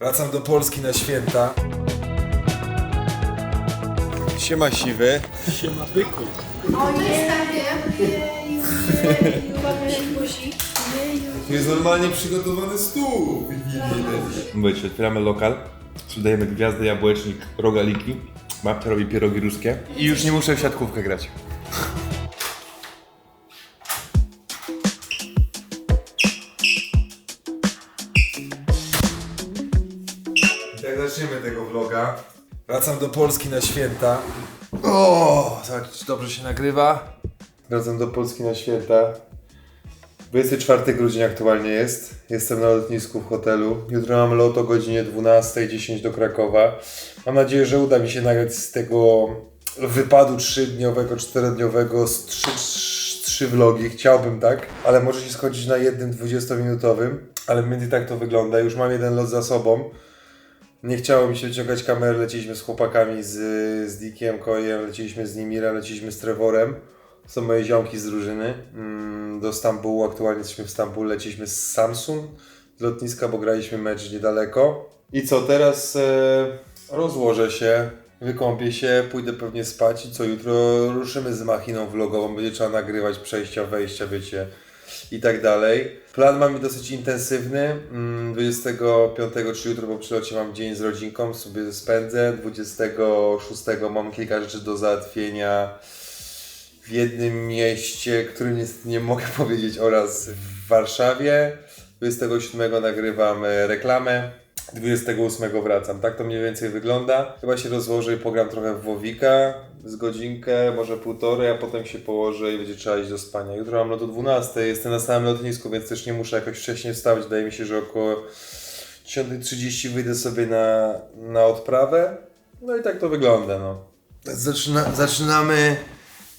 Wracam do Polski na święta. Siema siwy. Siema byku. O nie, Jest normalnie przygotowany stół wigilijny. Mówicie, otwieramy lokal, sprzedajemy gwiazdę, jabłecznik, rogaliki. Babcia robi pierogi ruskie. I już nie muszę w siatkówkę grać. I tak zaczniemy tego vloga. Wracam do Polski na święta. O, zobacz, czy dobrze się nagrywa. Wracam do Polski na święta. 24 grudnia aktualnie jest. Jestem na lotnisku w hotelu. Jutro mam lot o godzinie 12:10 do Krakowa. Mam nadzieję, że uda mi się nagrać z tego wypadu 3-dniowego, 4-dniowego z 3 vlogi. Chciałbym tak, ale może się skończyć na jednym 20-minutowym. Ale mniej więcej tak to wygląda. Już mam jeden lot za sobą. Nie chciało mi się wyciągać kamery. Leciliśmy z chłopakami, z Dickiem, Kojem, leciliśmy z Nimirem, leciliśmy z Trevorem. Są moje ziomki z drużyny. Do Stambułu, aktualnie jesteśmy w Stambule, leciliśmy z Samsung z lotniska, bo graliśmy mecz niedaleko. I co, teraz rozłożę się, wykąpię się, pójdę pewnie spać i co, jutro ruszymy z machiną vlogową, będzie trzeba nagrywać przejścia, wejścia, wiecie, i tak dalej. Plan mamy dosyć intensywny, 25, czy jutro po przylocie mam dzień z rodzinką, sobie spędzę, 26 mam kilka rzeczy do załatwienia w jednym mieście, którym niestety nie mogę powiedzieć, oraz w Warszawie. 27 nagrywam reklamę, 28 wracam. Tak to mniej więcej wygląda. Chyba się rozłożę i pogram trochę w WoWika z godzinkę, może półtorej, a potem się położę i będzie trzeba iść do spania. Jutro mam lot o 12, jestem na samym lotnisku, więc też nie muszę jakoś wcześniej wstawać. Wydaje mi się, że około 10:30 wyjdę sobie na odprawę. No i tak to wygląda, no. Zaczynamy.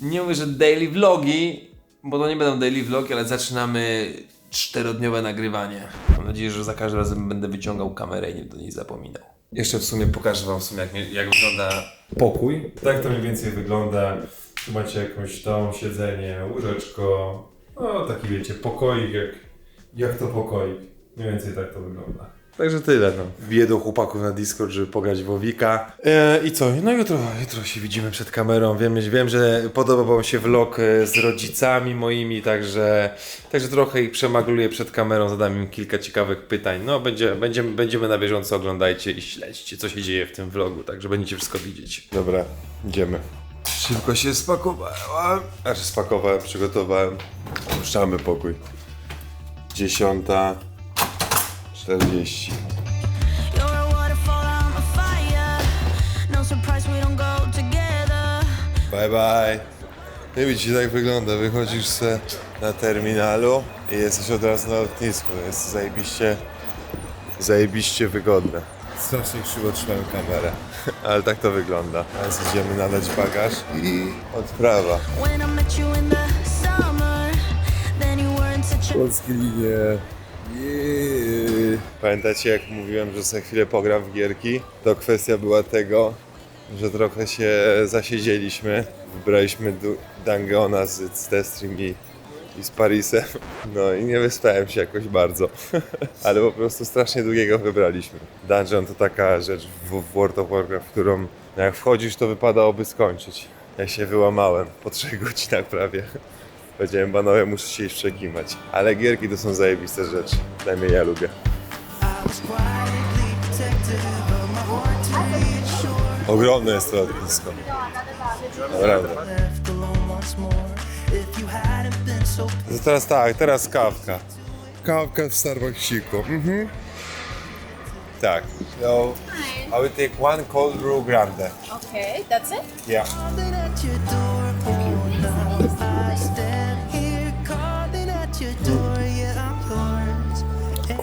Nie mówię, że daily vlogi, bo to nie będą daily vlogi, ale zaczynamy 4-dniowe nagrywanie. Mam nadzieję, że za każdym razem będę wyciągał kamerę i nie do niej zapominał. Jeszcze w sumie pokażę wam jak wygląda pokój. Tak to mniej więcej wygląda. Tu macie jakąś tą siedzenie, łóżeczko. No taki wiecie, pokoik jak to pokoik. Mniej więcej tak to wygląda. Także tyle, no. Wbiję do chłopaków na Discord, żeby pograć w WoWika. I co? No jutro się widzimy przed kamerą. Wiem, że podobał wam się vlog z rodzicami moimi, także trochę ich przemagluję przed kamerą, zadam im kilka ciekawych pytań. No będziemy na bieżąco, oglądajcie i śledźcie, co się dzieje w tym vlogu, także będziecie wszystko widzieć. Dobra, idziemy. Szybko się spakowałem. Przygotowałem. Puszczamy pokój. 10:40. Bye bye. Nie widzicie, tak wygląda. Wychodzisz se na terminalu i jesteś od razu na lotnisku. Jest zajebiście wygodne. Strasznie krzywo trzymałem kamerę. Ale tak to wygląda. Teraz idziemy nadać bagaż i odprawa. Polskie linie. Pamiętacie, jak mówiłem, że za chwilę pogram w gierki? To kwestia była tego, że trochę się zasiedzieliśmy. Wybraliśmy Dungeona z Destream i z Parisem. No i nie wyspałem się jakoś bardzo. Ale po prostu strasznie długiego wybraliśmy. Dungeon to taka rzecz w World of Warcraft, w którą jak wchodzisz, to wypadałoby skończyć. Ja się wyłamałem po 3 godzinach prawie. Powiedziałem, panowie, muszę się iść przekimać. Ale gierki to są zajebiste rzeczy. Przynajmniej ja lubię. Ogromne jest to lotnisko. Naprawdę. Teraz kawka. Kawka w Starbucksiku. Tak. So, I will take one cold brew grande. Okay, that's it? Yeah.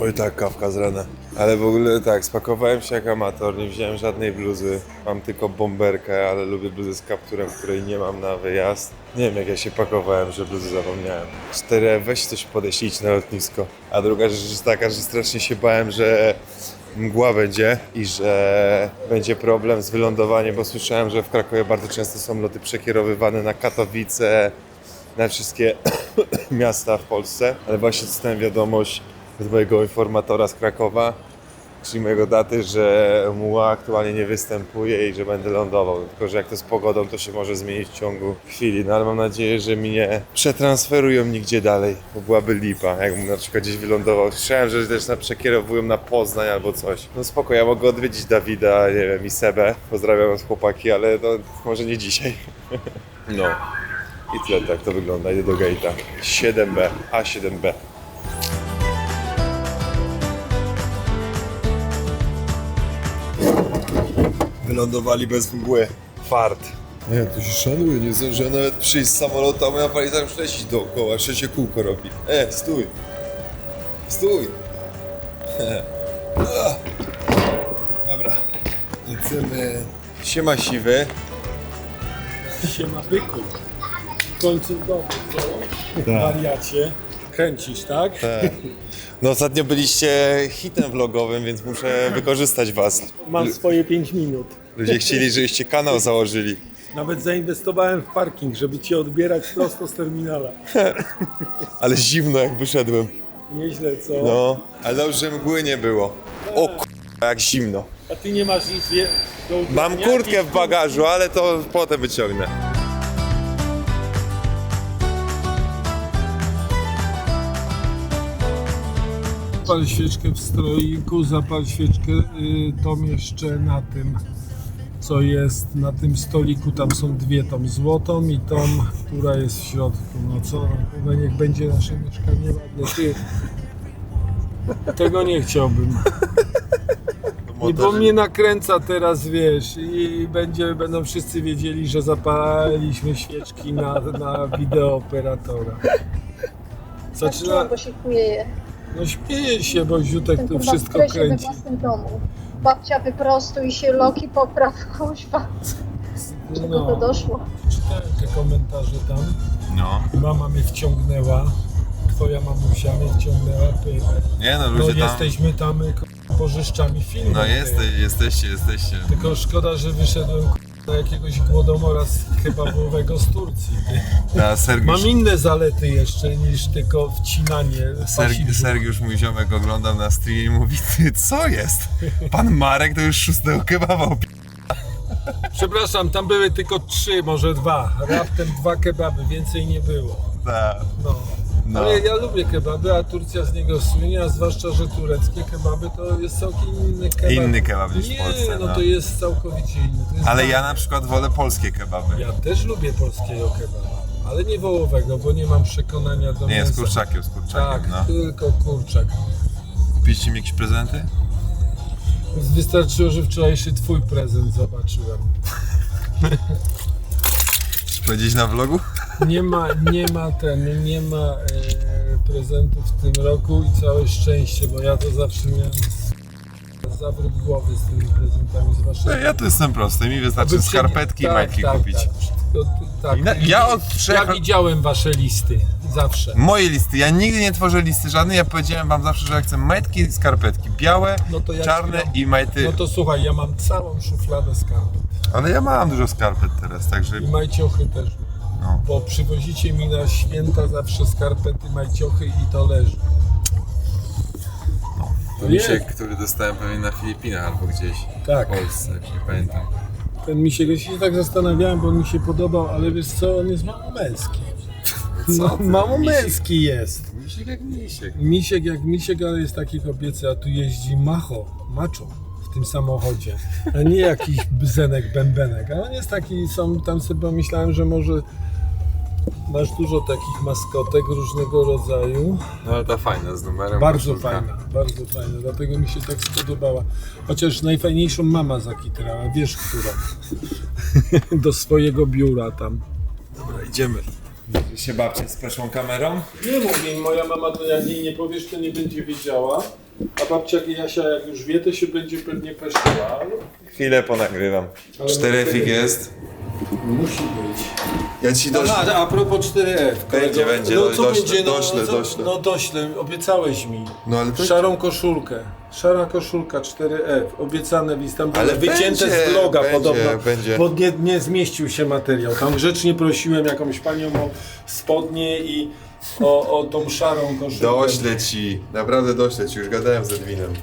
Oj tak, kawka z rana. Ale w ogóle tak, spakowałem się jak amator, nie wziąłem żadnej bluzy. Mam tylko bomberkę, ale lubię bluzę z kapturem, której nie mam na wyjazd. Nie wiem jak ja się pakowałem, że bluzy zapomniałem. 4, weź coś podeślić na lotnisko. A druga rzecz jest taka, że strasznie się bałem, że mgła będzie i że będzie problem z wylądowaniem, bo słyszałem, że w Krakowie bardzo często są loty przekierowywane na Katowice, na wszystkie miasta w Polsce. Ale właśnie dostałem wiadomość od mojego informatora z Krakowa, czyli mojego taty, że muła aktualnie nie występuje i że będę lądował. Tylko, że jak to z pogodą, to się może zmienić w ciągu chwili. No ale mam nadzieję, że mi nie przetransferują nigdzie dalej, bo byłaby lipa, jakbym na przykład gdzieś wylądował. Słyszałem, że też przekierowują na Poznań albo coś. No spoko, ja mogę odwiedzić Dawida, nie wiem, i Sebę. Pozdrawiam was chłopaki, ale no może nie dzisiaj. No. I tyle, tak to wygląda. Idę do gate'a. 7B, A7B. Wylądowali bez mgły. Fart. Nie, to się szanuje, nie zdążyłem nawet przyjść z samolotu, a moja waliza już leci dookoła, trzecie kółko robi. Stój! Stój! Dobra, lecimy. Siema siwy. Siema byku. W końcu w domu, co? Wariacie. Kręcisz, tak? Tak. No ostatnio byliście hitem vlogowym, więc muszę wykorzystać was. Mam swoje 5 minut. Ludzie chcieli, żebyście kanał założyli. Nawet zainwestowałem w parking, żeby cię odbierać prosto z terminala. Ale zimno jak wyszedłem. Nieźle, co? No, ale dobrze, że mgły nie było. O k***a, jak zimno. A ty nie masz nic do ubrania? Mam kurtkę w bagażu, ale to potem wyciągnę. Zapal świeczkę w stroiku, zapal świeczkę tą jeszcze na tym, co jest na tym stoliku. Tam są dwie, tą złotą i tą, która jest w środku. No co, chyba niech będzie nasze mieszkanie ładne. Ty, tego nie chciałbym. I bo mnie nakręca teraz, wiesz, i będą wszyscy wiedzieli, że zapaliliśmy świeczki na wideooperatora. Zaczyna... Bo się chwieje. No śmieje się, bo Ziutek Ten to chyba wszystko w stresie we kręci. własnym domu. Babcia wyprostuj się, Loki popraw, kuźwa. Do czego to doszło? Czytałem te komentarze tam. No. Mama mnie wciągnęła, twoja mamusia mnie wciągnęła. Nie no, No ludzie tam... jesteśmy tam pożyczami filmu. No jesteście. Tylko szkoda, że wyszedłem na jakiegoś głodomora kebabowego z Turcji. A Mam inne zalety jeszcze niż tylko wcinanie pasiku. Sergiusz, mój ziomek, oglądam na streamie i mówi: ty, co jest? Pan Marek to już 6. kebaba Przepraszam, tam były tylko 3, może 2. Raptem 2 kebaby, więcej nie było. No. No. Ale ja lubię kebaby, a Turcja z niego słynie, a zwłaszcza, że tureckie kebaby to jest całkiem inny kebab. Inny kebab niż w Nie, Polsce. no to jest całkowicie inny. To jest Ale ja na przykład wolę polskie kebaby. Ja też lubię polskiego kebaba, ale nie wołowego, bo nie mam przekonania do Nie, mięsa. z kurczakiem, Tak, no. tylko kurczak. Kupiliście mi jakieś prezenty? Wystarczyło, że wczorajszy twój prezent zobaczyłem. Czy powiedzieć na vlogu? Nie ma prezentów w tym roku i całe szczęście, bo ja to zawsze miałem zawrót głowy z tymi prezentami, zwłaszcza... Ja tu jestem prosty, mi wystarczy skarpetki i majtki kupić. Tak. Ja od 3 Ja widziałem wasze listy, zawsze. Moje listy, ja nigdy nie tworzę listy żadnej, ja powiedziałem wam zawsze, że ja chcę majtki i skarpetki. Białe, No to ja czarne ci mam- i majty. No to słuchaj, ja mam całą szufladę skarpet. Ale ja mam dużo skarpet teraz, także... I majciochy też. No. Bo przywozicie mi na święta zawsze skarpety, majciochy i to leży. To misiek, który dostałem pewnie na Filipinach albo gdzieś Tak. w Polsce, już nie pamiętam. Ten misiek, ja się tak zastanawiałem, bo on mi się podobał, ale wiesz co, on jest mało męski. No, ty, mało misiek? męski jest. Misiek jak misiek. Misiek jak misiek, ale jest taki kobiecy, a tu jeździ macho w tym samochodzie, a nie jakiś bzenek, bębenek. A on jest taki, tam sobie pomyślałem, że może masz dużo takich maskotek różnego rodzaju. No ale ta fajna z numerem. Bardzo koszulka. fajna, dlatego mi się tak spodobała. Chociaż najfajniejszą mama zakitrała, wiesz którą? Do swojego biura tam. Dobra, idziemy. Się babcia z przeszłą kamerą? Nie mów jej, moja mama to jak jej nie powiesz, to nie będzie wiedziała. A babcia Jasia jak już wie, to się będzie pewnie peszyła. Chwilę ponagrywam. 4 fig jest. Musi być. Ja ci dość... A propos 4F. Będzie, będzie, No co doślę, będzie? doślę. No doślę, obiecałeś mi. No ale to... Szarą koszulkę. Szara koszulka 4F, obiecane w Istambule, Ale wycięte będzie, z vloga będzie, podobno, będzie. bo nie zmieścił się materiał. Tam grzecznie prosiłem jakąś panią o spodnie i o tą szarą koszulkę. Doślę ci, naprawdę doślę ci, już gadałem z Edwinem.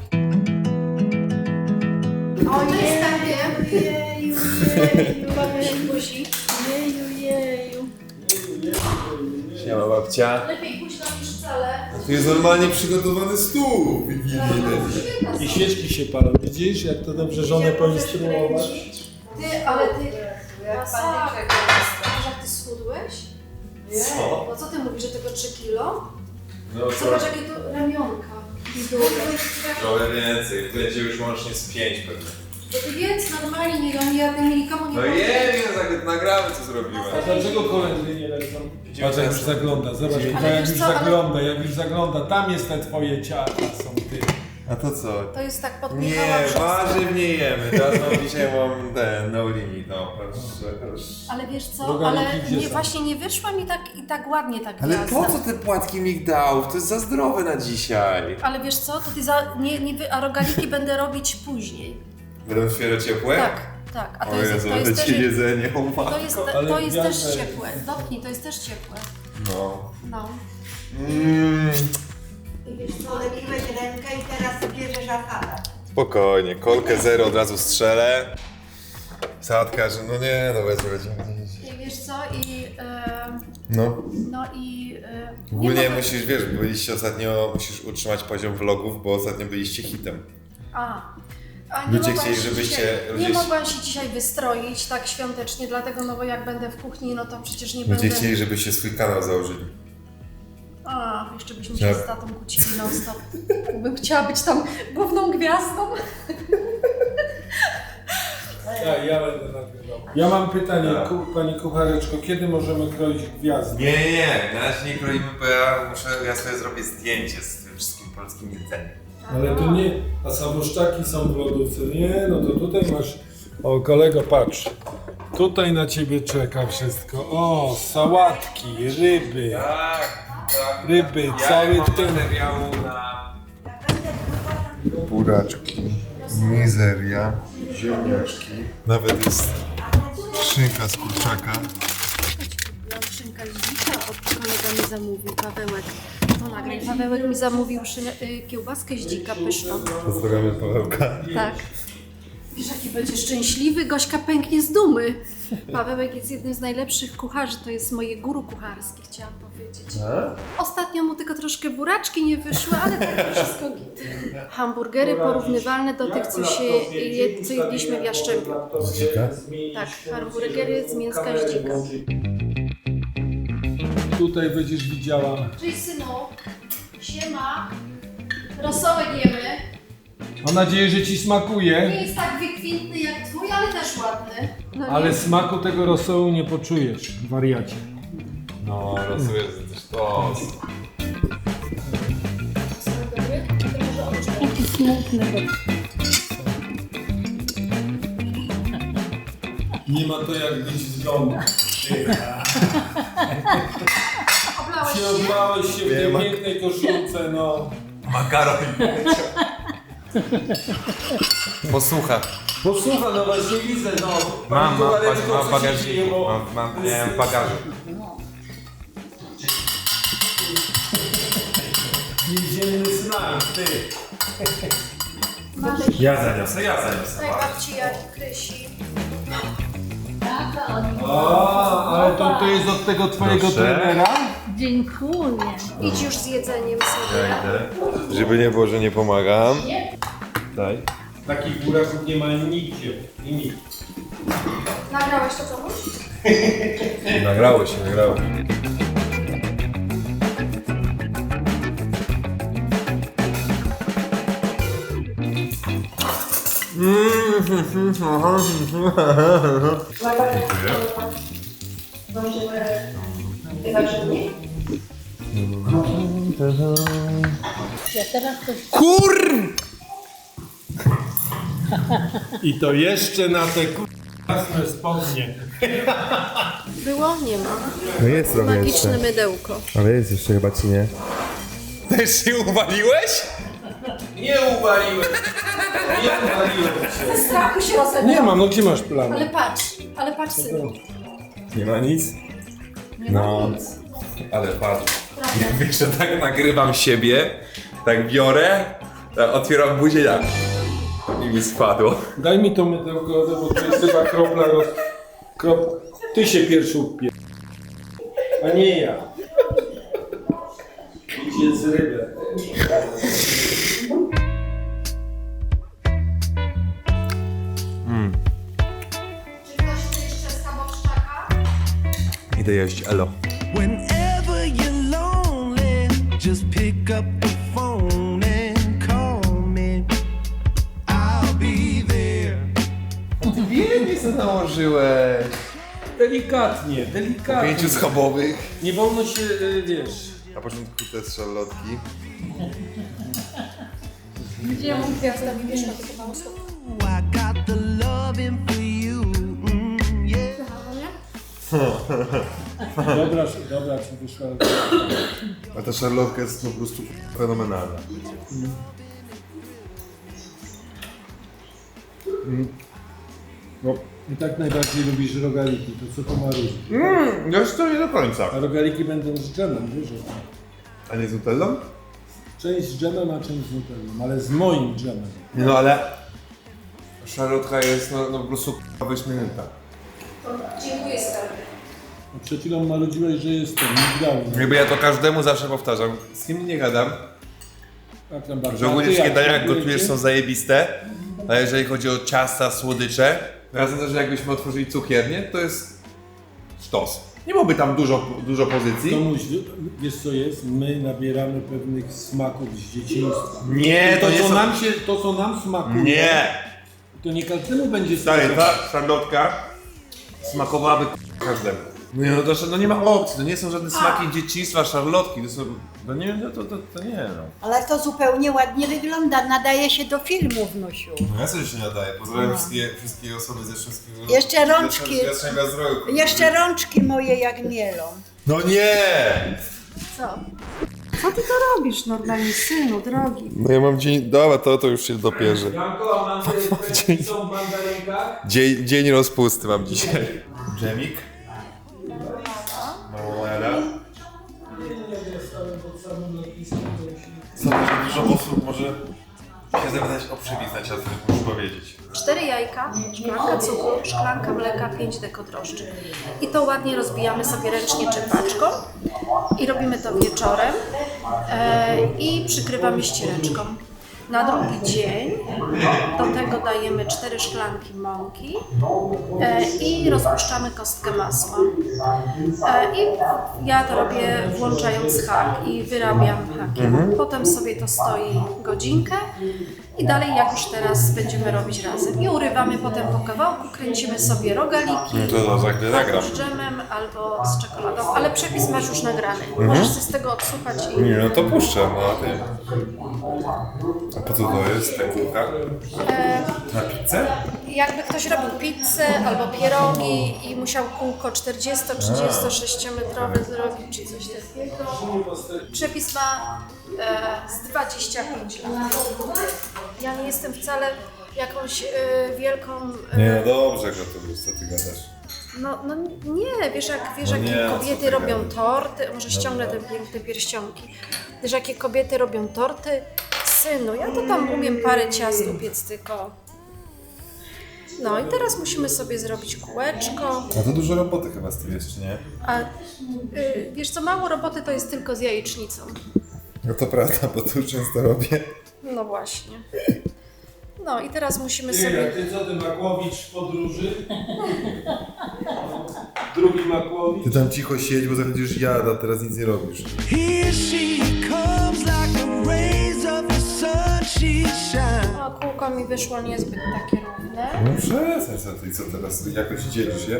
O, jestem, wiem. Jeju, jeju, buzi. Jeju, jeju. Siema babcia. Lepiej późno niż wcale. Tu jest normalnie przygotowany stół wigilijny. I świeczki się palą, widzisz, jak to dobrze żonę poinstruować? Ty, ale ty... Masakra. Wiesz, jak ty schudłeś? Co? No co ty mówisz, że tylko 3 kilo? No Zobacz, jakie to ramionka. trochę więcej. Będzie już łącznie z 5 pewnie. To ty więc normalnie nie jem, ja tym nikomu nie No powiem. wiem, nagramy co zrobiłem. A dlaczego kolędy nie lecą? Patrz jak już zagląda, zobacz, Ale jak wiesz już co, ale- zagląda, jak już zagląda, tam jest te twoje ciała, są ty. A to co? To jest tak pod Nie, Michała Brzostka. warzyw nie jemy. Teraz dzisiaj mam ten, no limit, no proszę. Ale wiesz co, Rogaliki ale gdzie nie, są? właśnie nie wyszła mi tak ładnie ta Ale gwiazda. po co te płatki migdałów? To jest za zdrowe na dzisiaj. Ale wiesz co, to ty a rogaliki będę robić później. Będą świeżo ciepłe? Tak. A O to jest, Jezu, to ale jest ci też... jedzenie, o matko. Ale To jest też gwiazda- ciepłe. Dotknij, to jest też ciepłe. No. No. I wiesz co, lepiłeś rękę i teraz bierzesz aparat. Spokojnie, kolkę zero od razu strzelę. Sadka, że no nie, no będzie. I wiesz co, No. nie Ogólnie mogę- musisz, wiesz, byliście ostatnio, musisz utrzymać poziom vlogów, bo ostatnio byliście hitem. A Ludzie mogłam chcieli, się żebyście- dzisiaj, nie ludzie- mogłam się dzisiaj wystroić tak świątecznie, dlatego no bo jak będę w kuchni, no to przecież nie Ludzie będę... chcieli, żebyście swój kanał założyli. A, jeszcze byśmy Tak. się z tatą kłócili non stop. Bym chciała być tam główną gwiazdą. Ja będę nagrywał. Ja mam pytanie, Tak. pani kuchareczko, kiedy możemy kroić gwiazdy? Nie, na razie nie kroimy, bo ja sobie zrobię zdjęcie z tym wszystkim polskim jedzeniem. Ale to nie, a samoszczaki są w lodówce. Nie, no to tutaj masz... O, kolego, patrz. Tutaj na ciebie czeka wszystko. O, sałatki, ryby. Tak. Ryby, cały ten... materiału na... Buraczki, mizeria, ziemniaczki. Nawet jest szynka z kurczaka. Szynka z dzika, kolega mi zamówił, Pawełek. To nagraj. Pawełek mi zamówił kiełbaskę z dzika pyszną. Pozdrawiamy Pawełka. Tak. Wiesz, jaki będzie szczęśliwy? Gośka pęknie z dumy. Pawełek jest jednym z najlepszych kucharzy, to jest moje guru kucharskie, chciałam powiedzieć. Ostatnio mu tylko troszkę buraczki nie wyszły, ale tak wszystko git. Hamburgery porównywalne do tych, co jedliśmy w Jaszczębiu. Z dzika? Tak, hamburgery z mięska z dzika. Tutaj będziesz widziała. Cześć synu, siema, rosołek jemy. Mam nadzieję, że ci smakuje, Nie jest tak wykwintny jak twój, ale też ładny. No nie? ale smaku tego rosołu nie poczujesz, wariacie. No, rozumiem, że też to. Nie ma to jak być z domu. Oblałeś Się się? odlałeś się w Nie tej ma. pięknej koszulce, no. Makaron. Posłucha. Posłuchaj, no właśnie widzę, no. Mam Pani Kuchareczko, w co się bagażniku. dzieje, bo- Miałem w bagażu. Więzienny smak, ty. Ja zaniosę. Daj babci jak krysi. O, ale to jest od tego twojego Proszę. trenera? Dziękuję. Idź już z jedzeniem sobie. Żeby nie było, że nie pomagam. Daj. Takich buraków nie ma nigdzie. I nikt. Nagrałeś to komuś? Nagrało się. Ja teraz coś I to jeszcze na te jasne spodnie. Było? Nie ma. No jest trochę Magiczne mydełko. Ale jest jeszcze chyba, czy nie? Też się uwaliłeś? Nie uwaliłem. Nie uwaliłem. Ze strachu się rozebrał. Nie mam, no gdzie masz plan? Ale patrz synu. Nie ma nic? No. Ale patrz. Ja wiesz, że tak nagrywam siebie, tak biorę, tak otwieram buzię, tak. I mi spadło. Daj mi to mydełko, bo to jest chyba kropla Ty się pierwszy upie... A nie ja. Idzie z rybę. Czy ktoś chce jeszcze skaboszczaka? Idę jeść, elo. Whenever you're lonely, just pick up the phone and call me. I'll be there. Biednie co nałożyłeś. Delikatnie, delikatnie. 5 schabowych. Nie wolno się, wiesz... Na początku te szarlotki. Gdzie ja mam gwiazdę? Wiesz, na tylko mało słów. I got the loving for you. Yeah. Dobra, ci wyszła. A ta szarlotka jest po prostu fenomenalna. No, i tak najbardziej lubisz rogaliki, to co to ma różnić? Już to nie do końca. A rogaliki będą z dżemem, wiesz o tym. A nie z nutellą? Część z dżemem, a część z nutellą, ale z moim dżemem. Nie no, ale szarlotka jest no po prostu wyśmienita. Dziękuję skarbie. A przed chwilą marudziłeś, że jestem migdałny. Jakby ja to każdemu zawsze powtarzam, z kim nie gadam, Tak tam bardzo. że ogólnie wszystkie dania jak smakuje gotujesz ci? są zajebiste, ale jeżeli chodzi o ciasta, słodycze, razem też, że jakbyśmy otworzyli cukiernię, to jest sztos. Nie byłoby tam dużo pozycji. Tomuś, wiesz co jest? My nabieramy pewnych smaków z dzieciństwa. Nie, to nie są... To co nam smakuje, Nie! to nie każdemu będzie Stary, smakować. ta szarlotka smakowałaby każdemu. No nie ma opcji, to nie są żadne smaki dzieciństwa, szarlotki, to są... No nie, no to nie no. Ale to zupełnie ładnie wygląda, nadaje się do filmu, wnusiu. No ja sobie się nadaję, pozdrawiam wszystkie osoby ze wszystkiego. Jeszcze rączki. Zdrowia. Jeszcze rączki moje jak mielą. No nie! Co? Co ty to robisz normalnie, synu, drogi? No ja mam dzień... Dobra, to już się dopierzę. Janko, a mamy są w mandarynkach? Dzień rozpusty mam dzisiaj. Dżemik. Marmolada. Co, że dużo osób może się zapytać o przepis na ciasto, muszę powiedzieć. 4 jajka, szklanka cukru, szklanka mleka, 5 dekodrożdży. I to ładnie rozbijamy sobie ręcznie czepaczką i robimy to wieczorem i przykrywamy ściereczką. Na drugi dzień do tego dajemy 4 szklanki mąki i rozpuszczamy kostkę masła. I ja to robię włączając hak i wyrabiam hakiem. Potem sobie to stoi godzinkę i dalej jak już teraz będziemy robić razem. I urywamy potem po kawałku, kręcimy sobie rogaliki To za chwilę nagram. z dżemem albo z czekoladą, ale przepis masz już nagrany. Możesz się z tego odsłuchać i... Nie, no to puszczam, no a ty. A po co to jest ta kulka? Na pizzę? Jakby ktoś robił pizzę albo pierogi i musiał kółko 40-36 metrowe zrobić czy coś takiego. Przepis ma z 25 lat. Ja nie jestem wcale jakąś wielką... Nie, no dobrze gotujesz, co ty gadasz. No nie, wiesz No jakie nie, co kobiety ty robią gadasz. torty, może ściągnę te piękne pierścionki. Wiesz jakie kobiety robią torty? Synu, ja to tam umiem parę ciast upiec tylko. No i teraz musimy sobie zrobić kółeczko. A to dużo roboty chyba z tym jest, czy nie? A wiesz co, mało roboty to jest tylko z jajecznicą. No to prawda, bo to już często robię. No właśnie. No i teraz musimy Ty, sobie... a ty co, ty Makłowicz w podróży? Drugi Makłowicz? Ty tam cicho siedź, bo zaraz już jada, teraz nic nie robisz. Here she comes like a rays of the sun she shines. No, kółko mi wyszło niezbyt takie równe. No przestań co ty, co teraz, jakoś dzielisz, nie?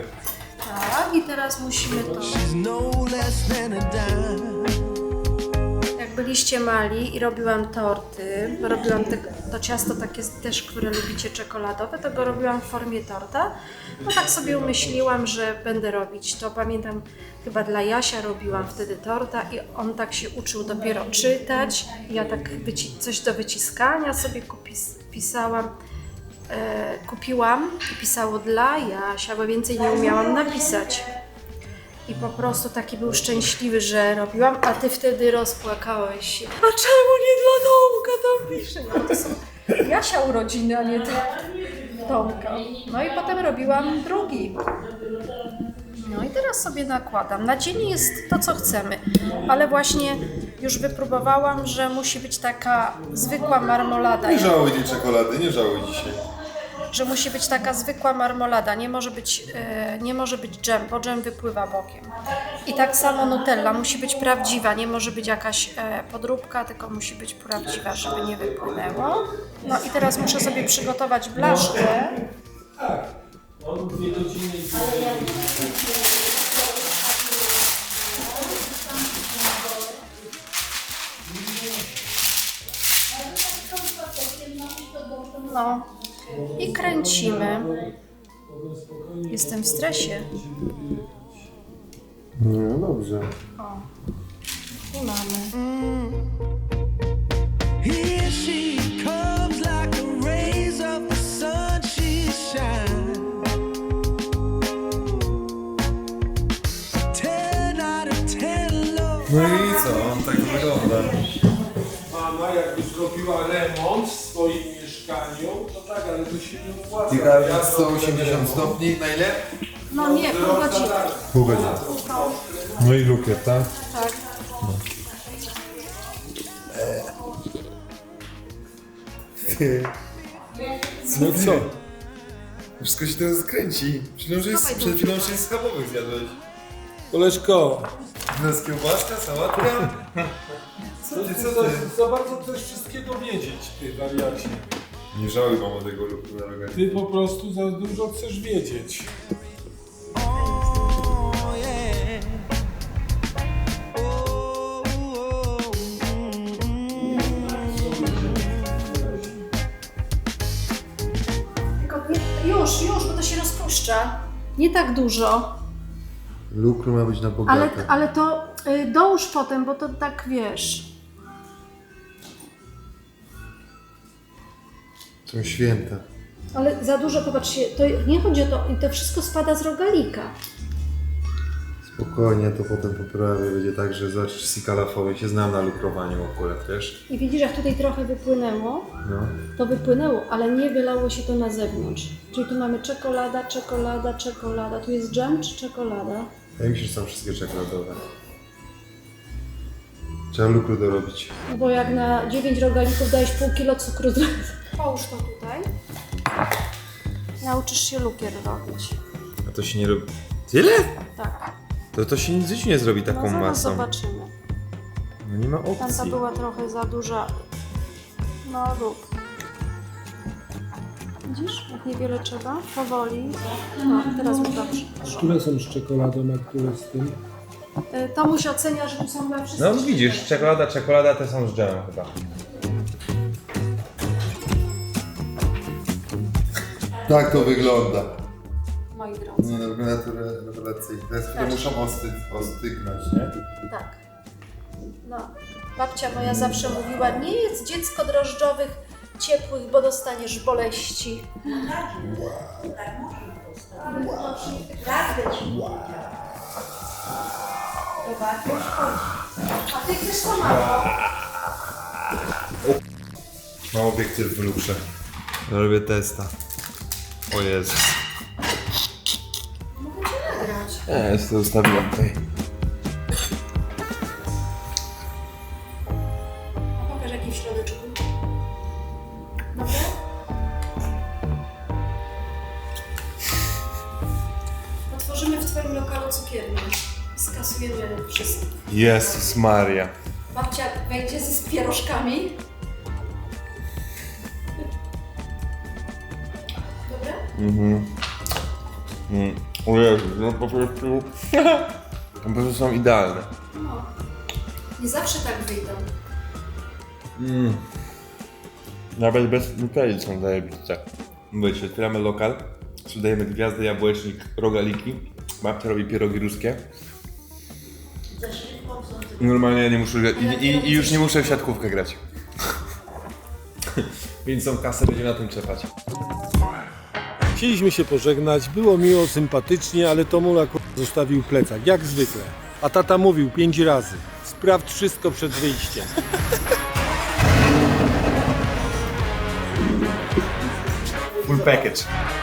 Tak, i teraz musimy to... She's no less than a dime. Jak byliście mali i robiłam torty, bo robiłam to ciasto takie też, które lubicie czekoladowe, to go robiłam w formie torta. No tak sobie umyśliłam, że będę robić to. Pamiętam, chyba dla Jasia robiłam wtedy torta i on tak się uczył dopiero czytać. Ja tak coś do wyciskania sobie kupiłam i pisało dla Jasia, bo więcej nie umiałam napisać. I po prostu taki był szczęśliwy, że robiłam, a ty wtedy rozpłakałeś się. A czemu nie dla Tomka to pisze? No to są Jasia urodziny, a nie Tomka. No i potem robiłam drugi. No i teraz sobie nakładam. Na dzień jest to, co chcemy, ale właśnie już wypróbowałam, że musi być taka zwykła marmolada. Nie żałuj tej czekolady, nie żałuj dzisiaj. Że musi być taka zwykła marmolada, nie może być dżem, bo dżem wypływa bokiem. I tak samo Nutella musi być prawdziwa, nie może być jakaś podróbka, tylko musi być prawdziwa, żeby nie wypłynęło. No i teraz muszę sobie przygotować blaszkę. On 2 godziny i No i kręcimy. Jestem w stresie. No dobrze. Tu mamy. Here she comes like the rays of the sun, she shines. 10 out of 10, love. No i co? Tak wygląda. mama jakby zrobiła remont w swoim mieszkaniu, to tak, ale to się nie opłaca. Piekarnia 180 stopni, na ile? No nie, pół godziny. Pół godziny. No i lukier, tak? Tak. No co? Wszystko się teraz kręci. Przed chwilą się z schabowych zjadłeś. Koleżko, To jest kiełbaska, sałatka? Co ty? za bardzo chcesz wszystkiego wiedzieć, ty wariacie. Nie żałuj mamo tego lukru na rogach. Ty po prostu za dużo chcesz wiedzieć. Oh, yeah. Oh, Tylko już, bo to się rozpuszcza. Nie tak dużo. Lukru ma być na bogato. Ale to dołóż potem, bo to tak wiesz. Są święta. Ale za dużo, popatrzcie, to nie chodzi o to, to wszystko spada z rogalika. Spokojnie, to potem poprawię. Będzie tak, że zobaczysz sikalafowy. Się znam na lukrowaniu akurat, wiesz? I widzisz, jak tutaj trochę wypłynęło, No. to wypłynęło, ale nie wylało się to na zewnątrz. Czyli tu mamy czekolada, czekolada, czekolada. Tu jest dżem czy czekolada? Ja myślę, że są wszystkie czekoladowe. Trzeba lukru dorobić. No bo jak na 9 rogalików dajesz pół kilo cukru, połóż to tutaj. Nauczysz się lukier robić. A to się nie robi... Tyle? Tak. To się nic w życiu nie zrobi No taką zaraz masą. zobaczymy. No nie ma Tamta opcji. była trochę za duża. No rób. Widzisz, jak niewiele trzeba? Powoli. No, teraz już dobrze. Które są z czekoladą, a które z tym? Tomuś ocenia, że tu są dla wszystkich. No widzisz, czekolada te są z dżemem chyba. Tak to wygląda. Moi drodzy. Nie, no wygląda to rewelacyjnie. Teraz chwilę Tak. muszą ostygnąć, nie? Tak. No. Babcia moja zawsze mówiła, nie jedz dziecko drożdżowych ciepłych, bo dostaniesz boleści. Tak można postawić. Prawdę ci powiedziała. Zobaczysz, chodź. A ty chcesz sama? Mam obiektyw w lukrze. Robię testa. O Jezus. Mogę cię nagrać. Ja już to ustawiłem tutaj. Pokaż jaki w środeczku. Dobra? Otworzymy w twoim lokalu cukiernię. Skasujemy wszystko. Jezus Maria. Babcia wejdzie z pierożkami. Dobra? O Jezus, no po prostu... Po prostu są idealne. No. Nie zawsze tak wyjdą. Nawet bez nutelli są zajebiste. Wiecie, otwieramy lokal, sprzedajemy gwiazdy, jabłecznik, rogaliki. Babcia robi pierogi ruskie. Normalnie ja nie muszę i już nie muszę w siatkówkę grać. Więc tą kasę będziemy na tym czepać. Chcieliśmy się pożegnać, było miło, sympatycznie, ale Tomula zostawił plecak, jak zwykle. A tata mówił 5 razy, sprawdź wszystko przed wyjściem. Full package.